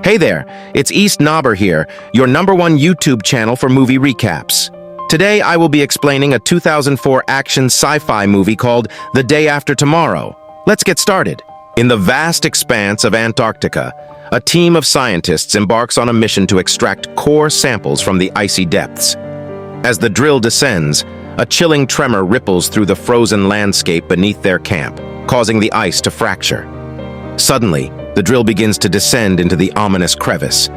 Hey there, it's East Knobber here, your #1 YouTube channel for movie recaps. Today I will be explaining a 2004 action sci-fi movie called The Day After Tomorrow. Let's get started. In the vast expanse of Antarctica, a team of scientists embarks on a mission to extract core samples from the icy depths. As the drill descends, a chilling tremor ripples through the frozen landscape beneath their camp, causing the ice to fracture. Suddenly, the drill begins to descend into the ominous crevice.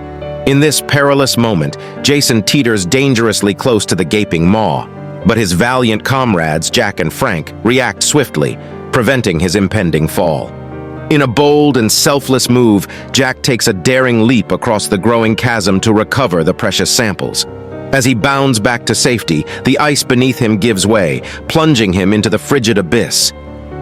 In this perilous moment, Jason teeters dangerously close to the gaping maw, but his valiant comrades, Jack and Frank, react swiftly, preventing his impending fall. In a bold and selfless move, Jack takes a daring leap across the growing chasm to recover the precious samples. As he bounds back to safety, the ice beneath him gives way, plunging him into the frigid abyss.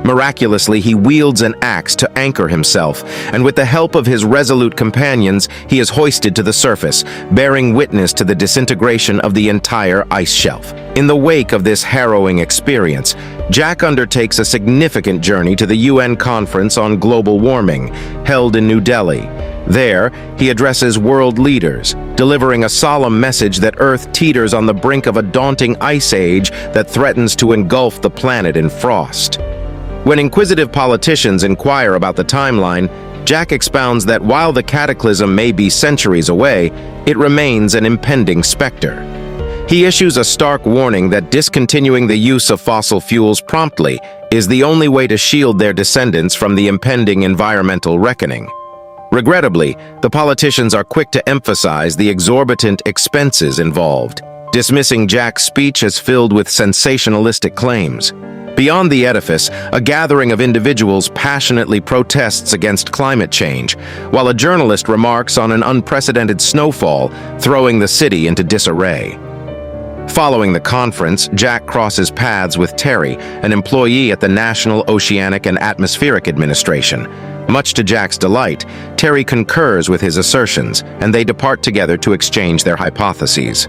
Miraculously, he wields an axe to anchor himself, and with the help of his resolute companions, he is hoisted to the surface, bearing witness to the disintegration of the entire ice shelf. In the wake of this harrowing experience, Jack undertakes a significant journey to the UN Conference on Global Warming, held in New Delhi. There, he addresses world leaders, delivering a solemn message that Earth teeters on the brink of a daunting ice age that threatens to engulf the planet in frost. When inquisitive politicians inquire about the timeline, Jack expounds that while the cataclysm may be centuries away, it remains an impending specter. He issues a stark warning that discontinuing the use of fossil fuels promptly is the only way to shield their descendants from the impending environmental reckoning. Regrettably, the politicians are quick to emphasize the exorbitant expenses involved, dismissing Jack's speech as filled with sensationalistic claims. Beyond the edifice, a gathering of individuals passionately protests against climate change, while a journalist remarks on an unprecedented snowfall, throwing the city into disarray. Following the conference, Jack crosses paths with Terry, an employee at the National Oceanic and Atmospheric Administration. Much to Jack's delight, Terry concurs with his assertions, and they depart together to exchange their hypotheses.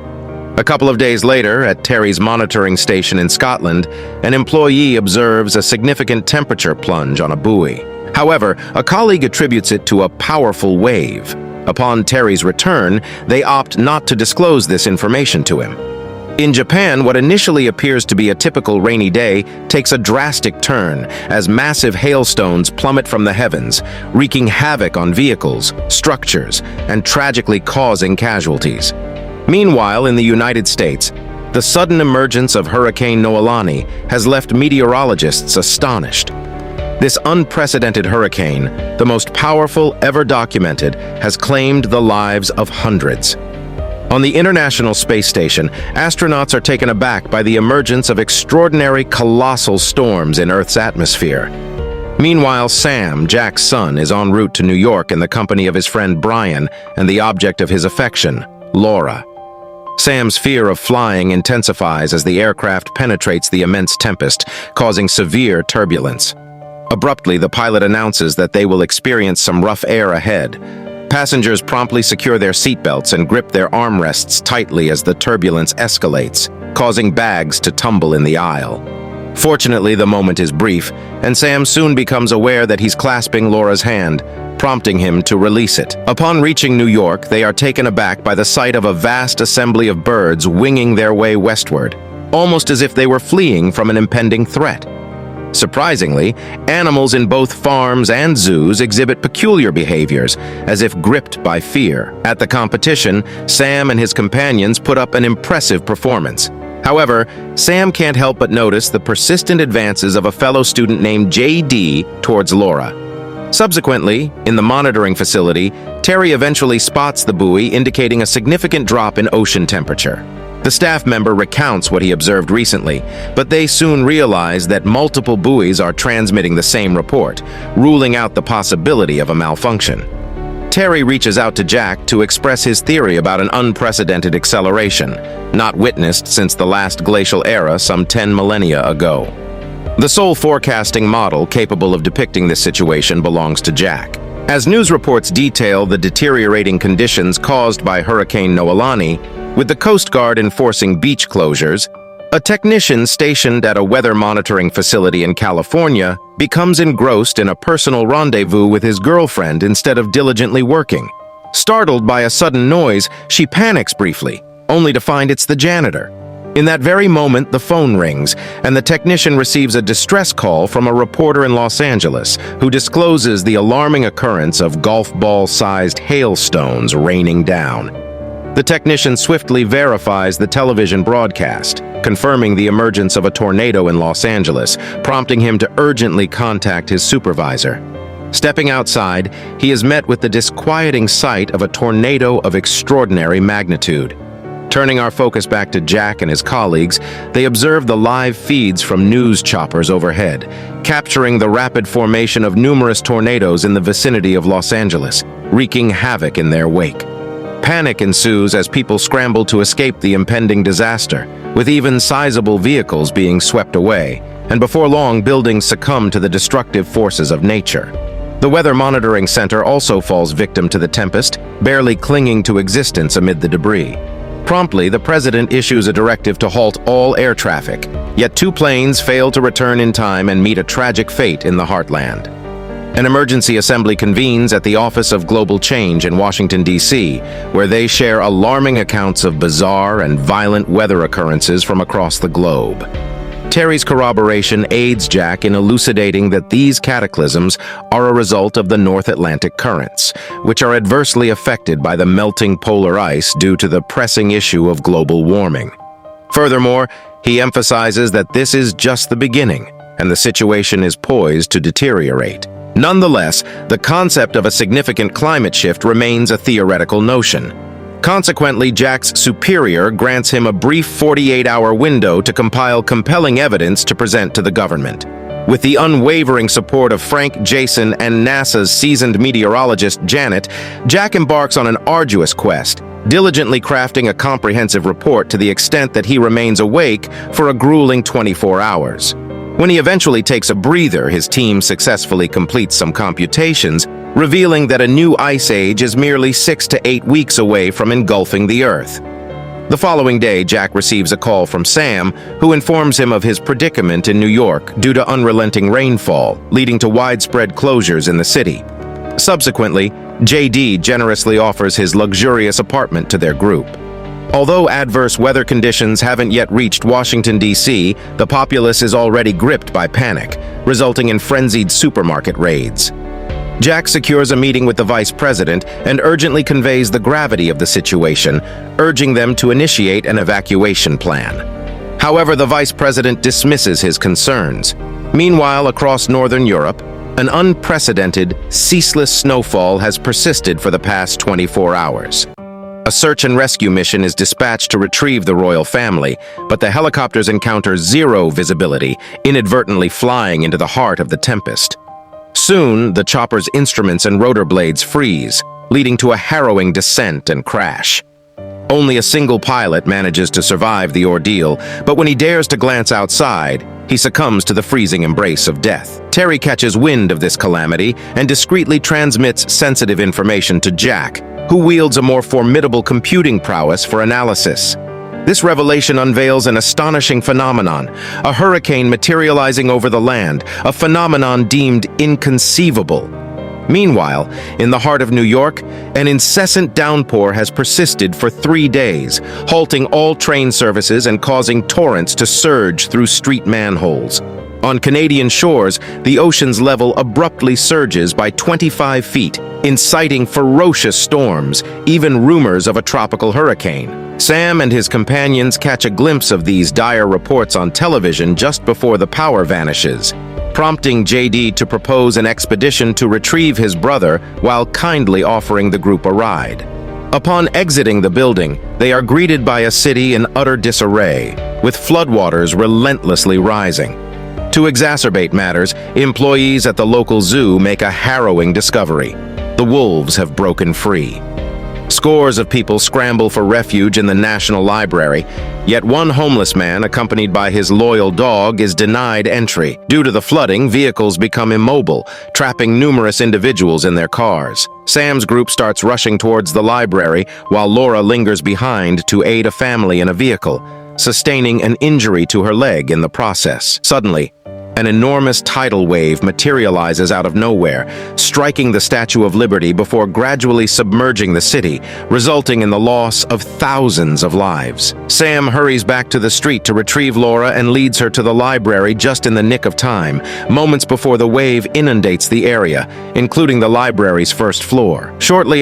A couple of days later, at Terry's monitoring station in Scotland, an employee observes a significant temperature plunge on a buoy. However, a colleague attributes it to a powerful wave. Upon Terry's return, they opt not to disclose this information to him. In Japan, what initially appears to be a typical rainy day takes a drastic turn as massive hailstones plummet from the heavens, wreaking havoc on vehicles, structures, and tragically causing casualties. Meanwhile, in the United States, the sudden emergence of Hurricane Noelani has left meteorologists astonished. This unprecedented hurricane, the most powerful ever documented, has claimed the lives of hundreds. On the International Space Station, astronauts are taken aback by the emergence of extraordinary colossal storms in Earth's atmosphere. Meanwhile, Sam, Jack's son, is en route to New York in the company of his friend Brian and the object of his affection, Laura. Sam's fear of flying intensifies as the aircraft penetrates the immense tempest, causing severe turbulence. Abruptly, the pilot announces that they will experience some rough air ahead. Passengers promptly secure their seatbelts and grip their armrests tightly as the turbulence escalates, causing bags to tumble in the aisle. Fortunately, the moment is brief, and Sam soon becomes aware that he's clasping Laura's hand, prompting him to release it. Upon reaching New York, they are taken aback by the sight of a vast assembly of birds winging their way westward, almost as if they were fleeing from an impending threat. Surprisingly, animals in both farms and zoos exhibit peculiar behaviors, as if gripped by fear. At the competition, Sam and his companions put up an impressive performance. However, Sam can't help but notice the persistent advances of a fellow student named J.D. towards Laura. Subsequently, in the monitoring facility, Terry eventually spots the buoy, indicating a significant drop in ocean temperature. The staff member recounts what he observed recently, but they soon realize that multiple buoys are transmitting the same report, ruling out the possibility of a malfunction. Terry reaches out to Jack to express his theory about an unprecedented acceleration, not witnessed since the last glacial era some 10 millennia ago. The sole forecasting model capable of depicting this situation belongs to Jack. As news reports detail the deteriorating conditions caused by Hurricane Noelani, with the Coast Guard enforcing beach closures, a technician stationed at a weather monitoring facility in California becomes engrossed in a personal rendezvous with his girlfriend instead of diligently working. Startled by a sudden noise, she panics briefly, only to find it's the janitor. In that very moment, the phone rings, and the technician receives a distress call from a reporter in Los Angeles who discloses the alarming occurrence of golf ball-sized hailstones raining down. The technician swiftly verifies the television broadcast, confirming the emergence of a tornado in Los Angeles, prompting him to urgently contact his supervisor. Stepping outside, he is met with the disquieting sight of a tornado of extraordinary magnitude. Turning our focus back to Jack and his colleagues, they observe the live feeds from news choppers overhead, capturing the rapid formation of numerous tornadoes in the vicinity of Los Angeles, wreaking havoc in their wake. Panic ensues as people scramble to escape the impending disaster, with even sizable vehicles being swept away, and before long buildings succumb to the destructive forces of nature. The Weather Monitoring Center also falls victim to the tempest, barely clinging to existence amid the debris. Promptly, the president issues a directive to halt all air traffic, yet 2 planes fail to return in time and meet a tragic fate in the heartland. An emergency assembly convenes at the Office of Global Change in Washington, D.C., where they share alarming accounts of bizarre and violent weather occurrences from across the globe. Terry's corroboration aids Jack in elucidating that these cataclysms are a result of the North Atlantic currents, which are adversely affected by the melting polar ice due to the pressing issue of global warming. Furthermore, he emphasizes that this is just the beginning, and the situation is poised to deteriorate. Nonetheless, the concept of a significant climate shift remains a theoretical notion. Consequently, Jack's superior grants him a brief 48-hour window to compile compelling evidence to present to the government. With the unwavering support of Frank, Jason, and NASA's seasoned meteorologist Janet, Jack embarks on an arduous quest, diligently crafting a comprehensive report to the extent that he remains awake for a grueling 24 hours. When he eventually takes a breather, his team successfully completes some computations, revealing that a new ice age is merely 6 to 8 weeks away from engulfing the Earth. The following day, Jack receives a call from Sam, who informs him of his predicament in New York due to unrelenting rainfall, leading to widespread closures in the city. Subsequently, JD generously offers his luxurious apartment to their group. Although adverse weather conditions haven't yet reached Washington, D.C., the populace is already gripped by panic, resulting in frenzied supermarket raids. Jack secures a meeting with the vice president and urgently conveys the gravity of the situation, urging them to initiate an evacuation plan. However, the vice president dismisses his concerns. Meanwhile, across northern Europe, an unprecedented, ceaseless snowfall has persisted for the past 24 hours. A search and rescue mission is dispatched to retrieve the royal family, but the helicopters encounter zero visibility, inadvertently flying into the heart of the tempest. Soon, the chopper's instruments and rotor blades freeze, leading to a harrowing descent and crash. Only a single pilot manages to survive the ordeal, but when he dares to glance outside, he succumbs to the freezing embrace of death. Terry catches wind of this calamity and discreetly transmits sensitive information to Jack, who wields a more formidable computing prowess for analysis. This revelation unveils an astonishing phenomenon, a hurricane materializing over the land, a phenomenon deemed inconceivable. Meanwhile, in the heart of New York, an incessant downpour has persisted for 3 days, halting all train services and causing torrents to surge through street manholes. On Canadian shores, the ocean's level abruptly surges by 25 feet, inciting ferocious storms, even rumors of a tropical hurricane. Sam and his companions catch a glimpse of these dire reports on television just before the power vanishes, prompting JD to propose an expedition to retrieve his brother while kindly offering the group a ride. Upon exiting the building, they are greeted by a city in utter disarray, with floodwaters relentlessly rising. To exacerbate matters, employees at the local zoo make a harrowing discovery. The wolves have broken free. Scores of people scramble for refuge in the National Library, yet one homeless man, accompanied by his loyal dog, is denied entry. Due to the flooding, vehicles become immobile, trapping numerous individuals in their cars. Sam's group starts rushing towards the library, while Laura lingers behind to aid a family in a vehicle, sustaining an injury to her leg in the process. Suddenly, An enormous tidal wave materializes out of nowhere, striking the Statue of Liberty before gradually submerging the city, resulting in the loss of thousands of lives. Sam hurries back to the street to retrieve Laura and leads her to the library just in the nick of time, moments before the wave inundates the area, including the library's first floor. Shortly